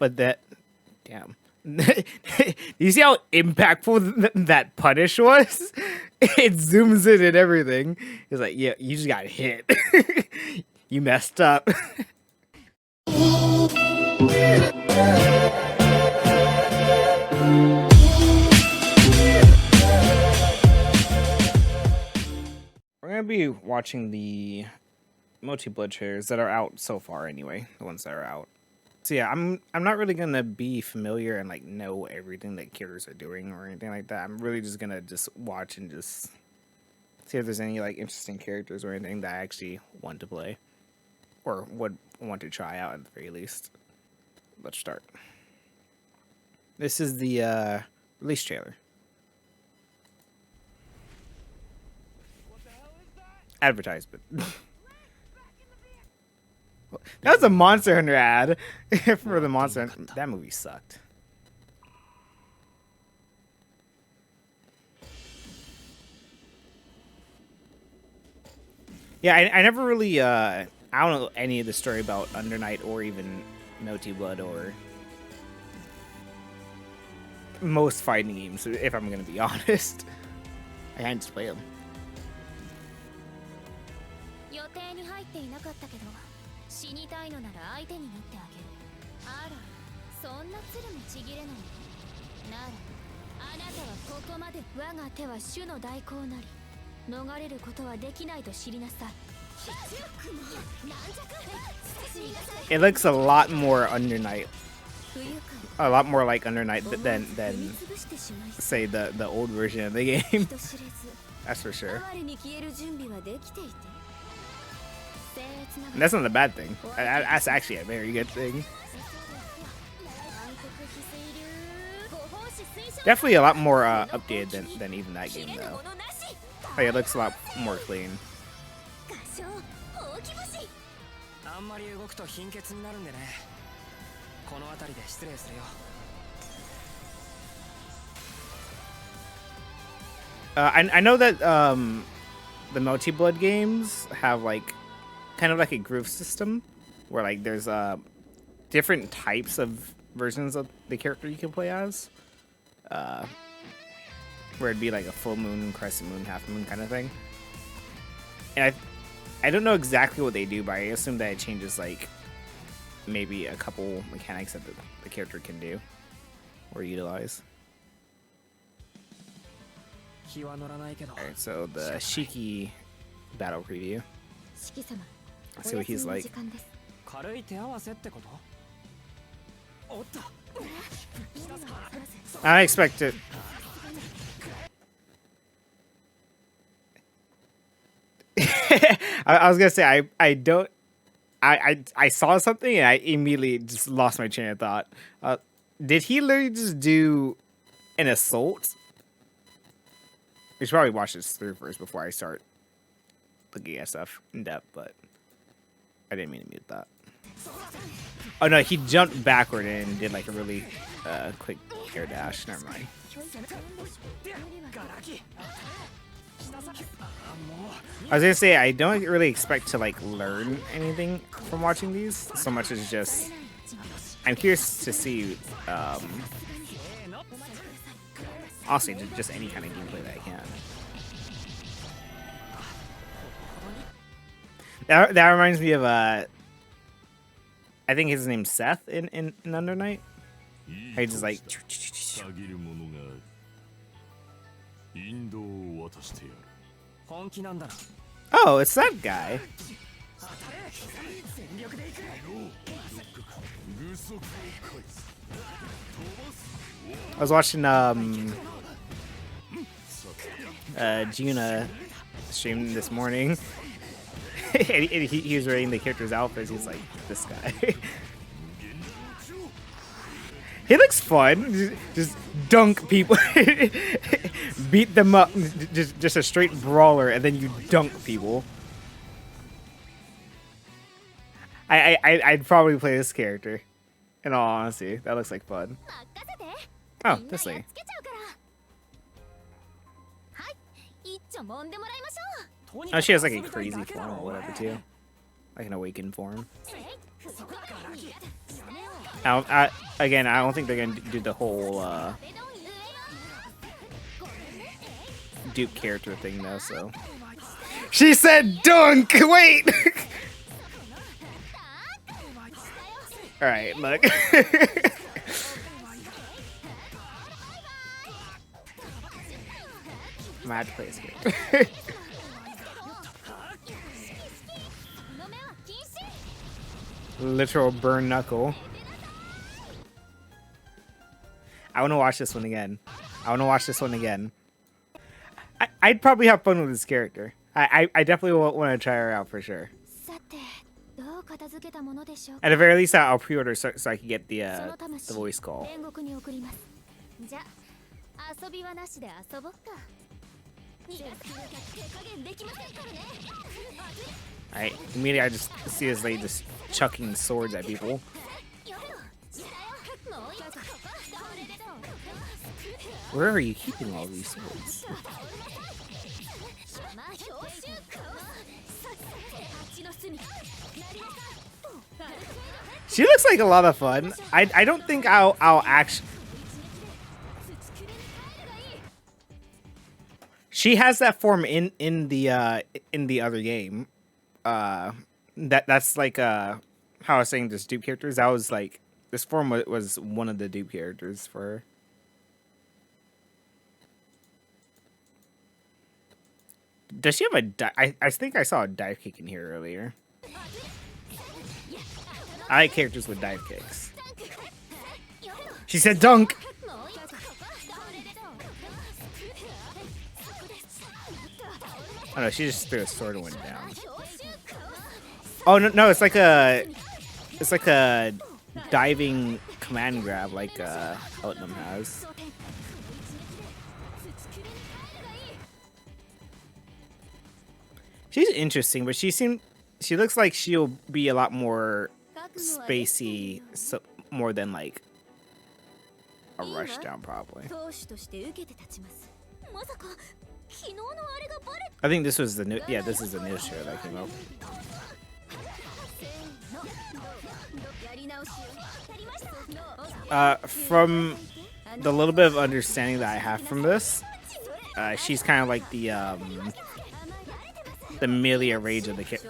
but that, damn. You see how impactful that punish was? It zooms in and everything. It's like, yeah, you just got hit. You messed up. We're gonna be watching the Melty Blood Trailers that are out so far anyway, the ones that are out. So yeah, I'm not really gonna be familiar and like know everything that characters are doing or anything like that. I'm really just gonna just watch and just see if there's any like interesting characters or anything that I actually want to play or would want to try out at the very least. Let's start. This is the release trailer. Advertisement. That was a Monster Hunter ad for the Monster Hunter. That movie sucked. Yeah, I never really, I don't know any of the story about Under Night or even Melty Blood or most fighting games, if I'm going to be honest. I hadn't just played them. It looks a lot more Under Night. A lot more like Under Night than say the old version of the game. That's for sure. And that's not a bad thing. That's actually a very good thing. Definitely a lot more updated than even that game though. Like, it looks a lot more clean. I know that the Melty Blood games have like kind of like a groove system where like there's different types of versions of the character you can play as. Where it'd be like a full moon, crescent moon, half moon kind of thing. And I don't know exactly what they do, but I assume that it changes like maybe a couple mechanics that the character can do or utilize. Alright, so the Shiki battle preview. Let's see what he's like. I expect it. I was gonna say I saw something and I immediately just lost my train of thought. Did he literally just do an assault? We should probably watch this through first before I start looking at stuff in depth, but I didn't mean to mute that. Oh no, he jumped backward and did like a really quick air dash. Never mind. I was gonna say I don't really expect to like learn anything from watching these so much as just I'm curious to see honestly just any kind of gameplay that I can. That reminds me of I think his name's Seth in Under Night. He just like oh, it's that guy. I was watching Gina stream this morning. And he was wearing the character's outfits. He's like this guy. He looks fun. Just dunk people, beat them up. Just a straight brawler, and then you dunk people. I'd probably play this character. In all honesty, that looks like fun. Oh, this thing. Oh, she has like a crazy form or whatever too, like an awakened form. I Again, I don't think they're gonna do the whole dupe character thing though. So she said dunk. Wait. All right, look. I'm gonna have to play this game. Literal burn knuckle. I want to watch this one again. I'd probably have fun with this character. I definitely want to try her out for sure. At the very least, I'll pre-order so I can get the voice call. Alright, immediately I just see this lady just chucking swords at people. Where are you keeping all these swords? She looks like a lot of fun. I don't think I'll actually. She has that form in the other game. That's like how I was saying this dupe characters. That was like this form was one of the dupe characters for her. Does she have a I think I saw a dive kick in here earlier. I like characters with dive kicks. She said dunk. Oh no, she just threw a sword and went down. Oh no, it's like a diving command grab like Outnum has. She's interesting, but she looks like she'll be a lot more spacey, so more than like a rushdown probably. I think this was the new, yeah, this is the new show that came out. From the little bit of understanding that I have from this, she's kind of like the Milia Rage of the kid.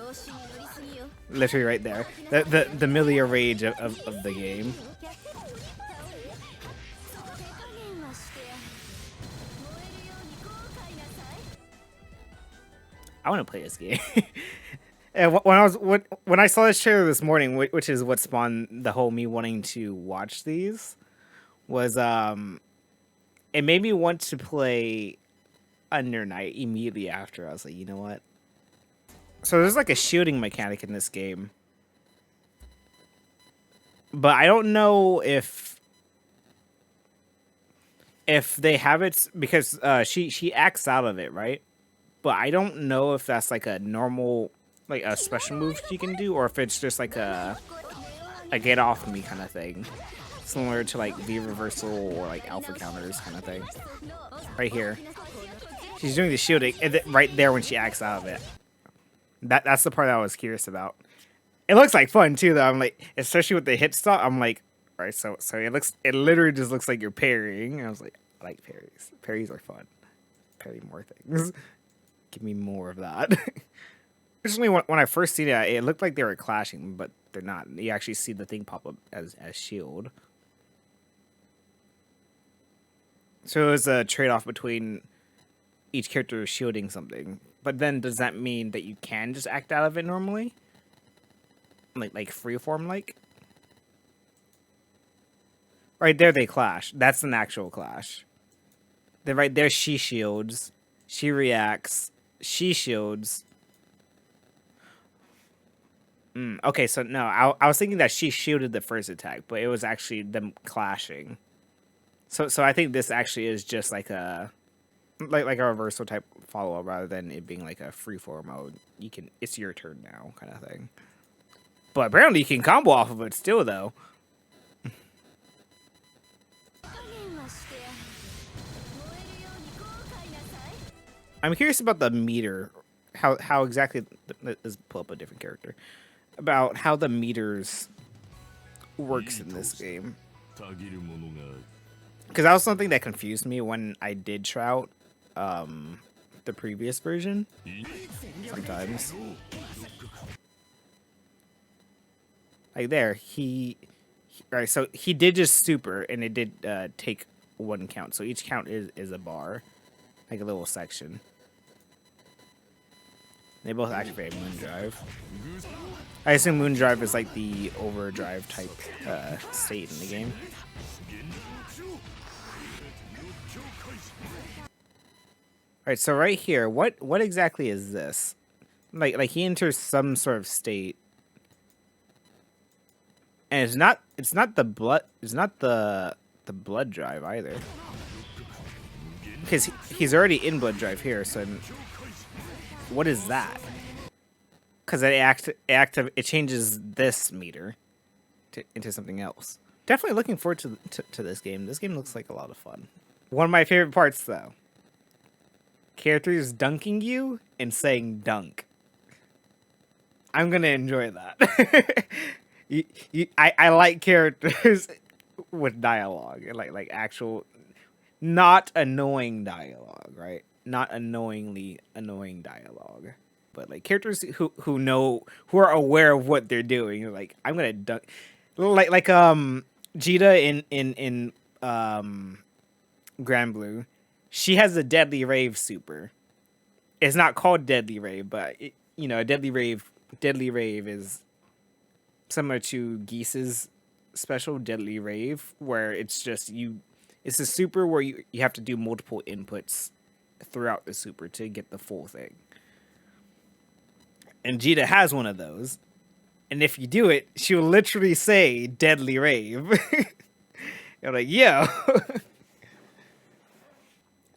Literally right there. The Milia Rage of the game. I want to play this game. And when I saw this trailer this morning, which is what spawned the whole me wanting to watch these, was it made me want to play Under Night immediately after. I was like, you know what? So there's like a shooting mechanic in this game, but I don't know if they have it because she acts out of it, right? But I don't know if that's like a normal, like a special move she can do, or if it's just like a get off me kind of thing, similar to like V reversal or like alpha counters kind of thing. Right here, she's doing the shielding right there when she acts out of it. That's the part that I was curious about. It looks like fun too, though. I'm like, especially with the hit stop. I'm like, all right, so it literally just looks like you're parrying. And I was like, I like parries. Parries are fun. Parry more things. Give me more of that. Originally, when I first seen it, it looked like they were clashing, but they're not. You actually see the thing pop up as shield. So it was a trade-off between each character shielding something. But then does that mean that you can just act out of it normally? Like freeform like? Right there they clash. That's an actual clash. Then right there she shields. She reacts. She shields. Okay, so no, I was thinking that she shielded the first attack, but it was actually them clashing. So I think this actually is just like a reversal type follow up rather than it being like a freeform mode. It's your turn now kind of thing. But apparently you can combo off of it still though. I'm curious about the meter, how exactly. Let's pull up a different character about how the meters works in this game. Because that was something that confused me when I did try out the previous version. Sometimes. Like there, right, so he did just super, and it did take one count. So each count is a bar, like a little section. They both activate Moondrive. I assume Moondrive is like the overdrive type state in the game. Alright, so right here, what exactly is this? Like he enters some sort of state. And it's not the blood blood drive either. Because he's already in blood drive here, so what is that? Because it changes this meter into something else. Definitely looking forward to this game. This game looks like a lot of fun. One of my favorite parts, though. Characters dunking you and saying dunk. I'm gonna enjoy that. I like characters with dialogue, like actual, not annoying dialogue, right? Not annoyingly annoying dialogue, but like characters who are aware of what they're doing. You're like, I'm gonna dunk, like Jita in Grand Blue. She has a Deadly Rave super. It's not called Deadly Rave, but a Deadly Rave is similar to Geese's special Deadly Rave, where it's just it's a super where you have to do multiple inputs throughout the super to get the full thing. And Jita has one of those. And if you do it, she'll literally say Deadly Rave. You're like, yo.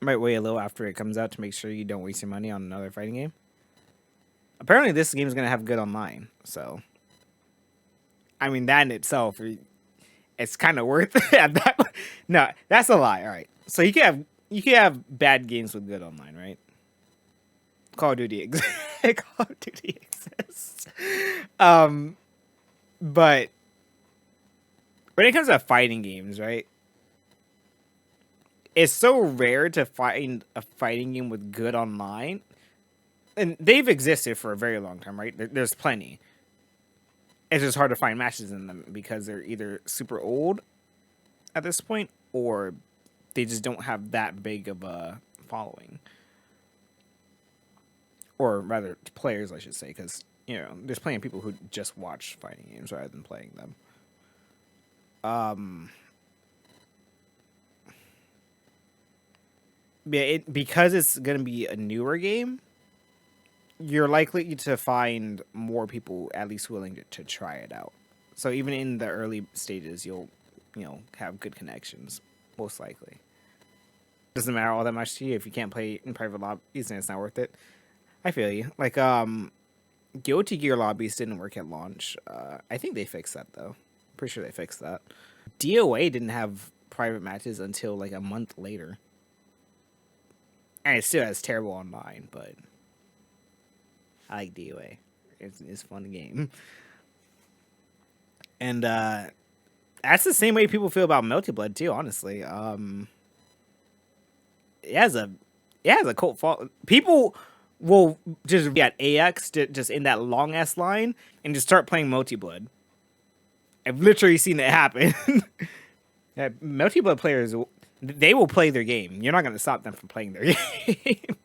Might wait a little after it comes out to make sure you don't waste your money on another fighting game. Apparently this game is going to have good online, so I mean, that in itself, it's kind of worth it. No, that's a lie. All right, so you can have bad games with good online, right? Call of Duty exists. Call of Duty exists. But when it comes to fighting games, right? It's so rare to find a fighting game with good online, and they've existed for a very long time, right? There's plenty. It's just hard to find matches in them because they're either super old at this point or they just don't have that big of a following. Or rather, players, I should say, because, there's plenty of people who just watch fighting games rather than playing them. Yeah, because it's going to be a newer game, you're likely to find more people at least willing to try it out. So even in the early stages, you'll, have good connections, most likely. Doesn't matter all that much to you if you can't play in private lobbies, and it's not worth it. I feel you. Like, Guilty Gear lobbies didn't work at launch. I think they fixed that, though. Pretty sure they fixed that. DOA didn't have private matches until, like, a month later. And it still has terrible online, but I like DOA. It's a fun game. And that's the same way people feel about Melty Blood too, honestly. It has a cult following. People will just be at AX just in that long ass line and just start playing Melty Blood. I've literally seen it happen. Yeah, Melty Blood players, they will play their game. You're not going to stop them from playing their game.